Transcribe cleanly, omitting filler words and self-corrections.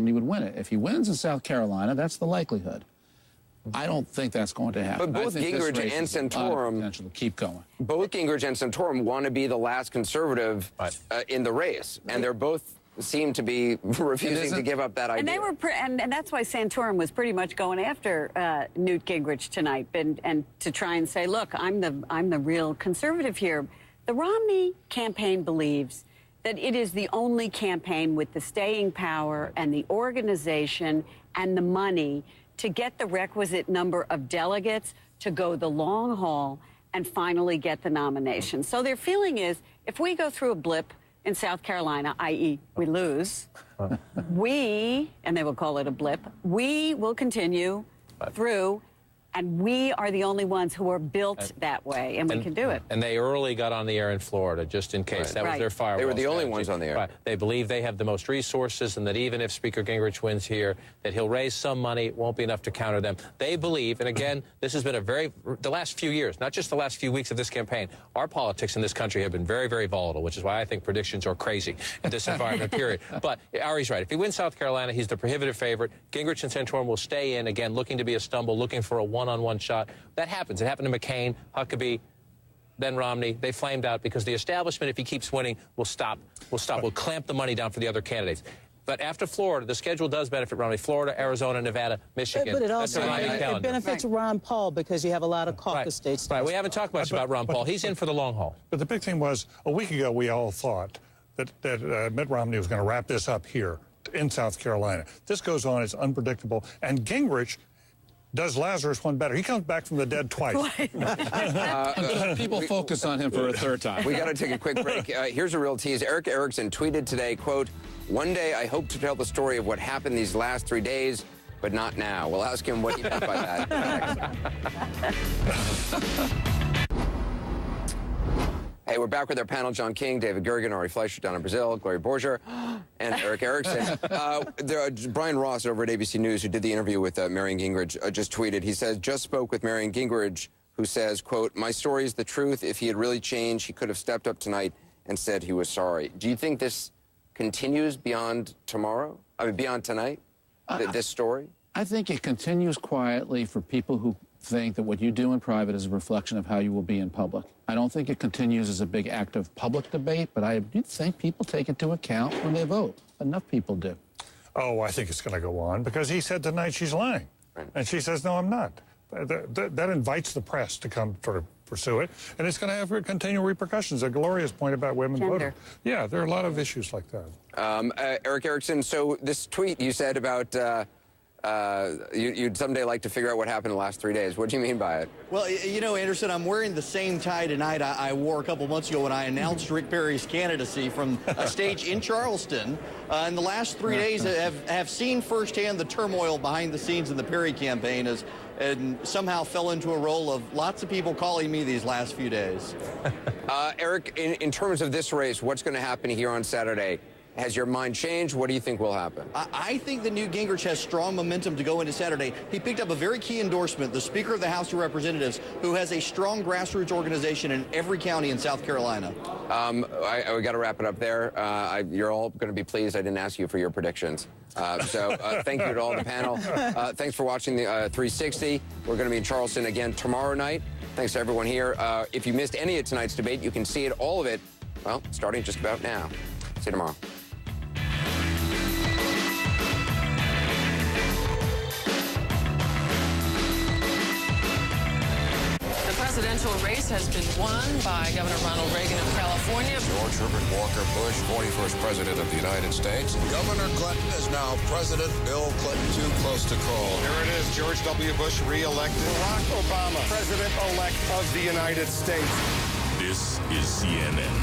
Romney would win it. If he wins in South Carolina, that's the likelihood. I don't think that's going to happen. But both Gingrich and Santorum potential to keep going. Both Gingrich and Santorum want to be the last conservative in the race, and they're both seem to be refusing to give up that idea. And they were, and that's why Santorum was pretty much going after Newt Gingrich tonight, and to try and say, look, I'm the real conservative here. The Romney campaign believes that it is the only campaign with the staying power and the organization and the money to get the requisite number of delegates to go the long haul and finally get the nomination. So their feeling is, if we go through a blip in South Carolina, i.e. we lose, and they will call it a blip, we will continue through, and we are the only ones who are built that way, and we can do it. And they early got on the air in Florida, just in case. That was their firewall. They were the only strategy. ones on the air. Right. They believe they have the most resources, and that even if Speaker Gingrich wins here, that he'll raise some money. It won't be enough to counter them. They believe, and again, this has been the last few years, not just the last few weeks of this campaign, our politics in this country have been very, very volatile, which is why I think predictions are crazy in this environment, period. But Ari's right. If he wins South Carolina, he's the prohibitive favorite. Gingrich and Santorum will stay in, again, looking to be a stumble, looking for a one-on-one shot. That happens. It happened to McCain, Huckabee, then Romney. They flamed out because the establishment, if he keeps winning, will stop. Will clamp the money down for the other candidates. But after Florida, the schedule does benefit Romney. Florida, Arizona, Nevada, Michigan. But it also it benefits Ron Paul because you have a lot of caucus states. Right. We haven't talked much about Ron Paul. He's in for the long haul. But the big thing was, a week ago, we all thought that Mitt Romney was going to wrap this up here in South Carolina. This goes on. It's unpredictable. And Gingrich does Lazarus one better. He comes back from the dead twice. People focus on him for a third time. We got to take a quick break. Here's a real tease. Eric Erickson tweeted today, quote, "One day I hope to tell the story of what happened these last 3 days, but not now." We'll ask him what he meant by that. Hey, we're back with our panel: John King, David Gergen, Ari Fleischer down in Brazil, Gloria Borger, and Eric Erickson. Brian Ross over at ABC News, who did the interview with Marion Gingrich, just tweeted. He says, "Just spoke with Marion Gingrich, who says, quote, my story is the truth. If he had really changed, he could have stepped up tonight and said he was sorry." Do you think this continues beyond tomorrow? I mean, beyond tonight, this story? I think it continues quietly for people who think that what you do in private is a reflection of how you will be in public. I don't think it continues as a big act of public debate, but I do think people take into account when they vote. Enough people do. Oh, I think it's going to go on because he said tonight she's lying. And she says, no, I'm not. That invites the press to come sort of pursue it, and it's going to have continual repercussions. Gloria's point about women voting. Yeah, there are a lot of issues like that. Eric Erickson, so this tweet you said about you'd someday like to figure out what happened in the last 3 days. What do you mean by it? Well, you know, Anderson, I'm wearing the same tie tonight I wore a couple months ago when I announced Rick Perry's candidacy from a stage in Charleston. In the last 3 days, have seen firsthand the turmoil behind the scenes in the Perry campaign and somehow fell into a role of lots of people calling me these last few days. Eric, in terms of this race, what's going to happen here on Saturday? Has your mind changed? What do you think will happen? I think that Newt Gingrich has strong momentum to go into Saturday. He picked up a very key endorsement, the Speaker of the House of Representatives, who has a strong grassroots organization in every county in South Carolina. We got to wrap it up there. You're all going to be pleased I didn't ask you for your predictions. Thank you to all the panel. Thanks for watching the 360. We're going to be in Charleston again tomorrow night. Thanks to everyone here. If you missed any of tonight's debate, you can see it, all of it, well, starting just about now. See you tomorrow. The presidential race has been won by Governor Ronald Reagan of California. George Herbert Walker Bush, 41st President of the United States. Governor Clinton is now President. Bill Clinton too close to call. Here it is, George W. Bush re-elected. Barack Obama, President-elect of the United States. This is CNN.